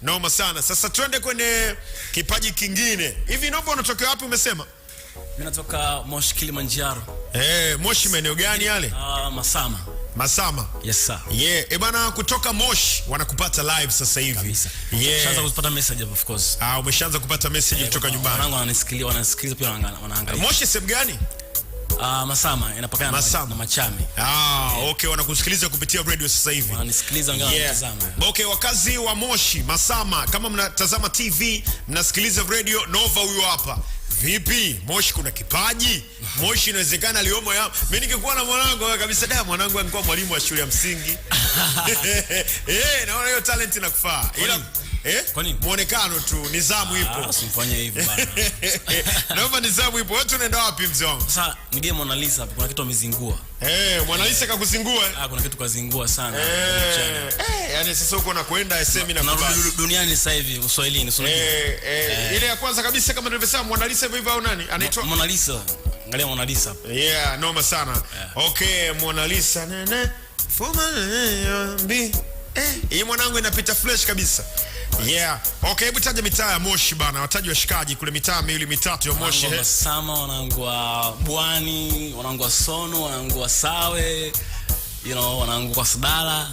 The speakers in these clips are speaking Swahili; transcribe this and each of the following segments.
Noma sana. Sasa twende kwenye kipaji kingine. Hivi Nova unatokea wapi umesema? Mimi natoka Moshi, Kilimanjaro. Moshi maeneo gani yale? Masama. Masama. Yes sir. Bana kutoka Moshi wanakupata live sasa hivi. Umeshaanza kupata message of course. Umeshaanza kupata message kutoka nyumbani. Wanangu wanasikiliza pia wanaangalia. Moshi sehemu gani? Masama inapakana na Machame. Okay, wanakusikiliza kupitia radio sasa hivi. Wanasikiliza wanatazama. Okay, wakazi wa Moshi, Masama, kama mnatazama TV, mnasikiliza radio, Nova huyo hapa. Vipi? Moshi kuna kipaji? Moshi inawezekana aliomo ya. Mimi ningekuwa na mwanangu kabisa, mwanangu angekuwa mwalimu wa shule ya msingi. Naona hiyo talent inakufaa. Ila kwa nini? Muonekano tu, nizamu ipo. Usifanye hivyo bana. Naomba nizamu ipo. Wewe unaenda wapi mzee wangu? Sasa nige Mona Lisa, kuna kitu amezingua. Mona Lisa kakuzingua? Kuna kitu kazingua sana. Yani sasa uko na kwenda SM na kubali. Duniani sasa hivi Uswahilini, unajua. Ile ya kwanza kabisa kama nilivyosema Mona Lisa hivyo au nani? Anaitwa Mona Lisa. Angalia Mona Lisa. Noma sana. Okay, Mona Lisa hii mwanangu inapita fresh kabisa. Okay, hebu taja mitaa ya Moshi bana. Wataji washikaji kule mitaa miwili mitatu ya Moshi. Masama, wanangu wa Bwani, wanangu wa Sono, wanangu wa Sawe, wanangu wa Sadala,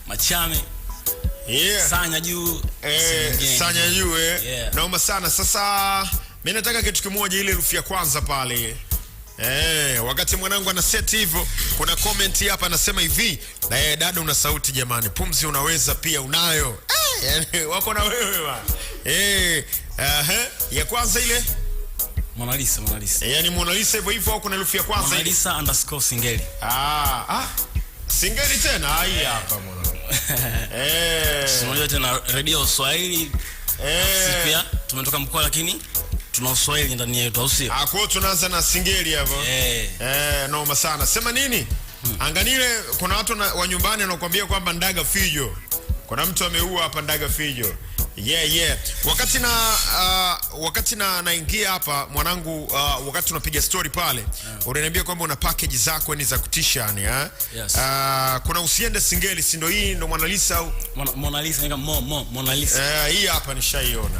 Machame. Sanya juu. Sanya juu Naoma sana. Sasa mimi nataka kitu kimoja, ile herufi ya kwanza pale. Wakati mwanangu ana set hivyo, kuna comment hapa anasema hivi, dada una sauti jamani, pumzi unaweza pia unayo. Yani wako na wewe bwana. Ya kwanza ile Mona Lisa. Yani Mona Lisa hivyo au kuna herufi ya kwanza Mona Lisa _Singeli. Singeli tena hii hapa mwanangu. Unajua tena radio Swahili. Sisi pia tumetoka mkoa lakini tuna Uswahili ndani yetu au sio? Kwa hiyo tunaanza na Singeli hapo. Noma sana. Sema nini? Anganile kuna watu wa nyumbani wanakuambia kwamba ndaga fijo. Kuna mtu ameua hapa ndaga fijo. Wakati naingia hapa mwanangu, wakati tunapiga story pale, unaniambia kwamba una package zako ni za kutisha yani, Yes. Kuna usiende Singeli, si ndio? Hii ndo Mona Lisa au Mona Lisa Mona Lisa. Hii hapa nishaiona.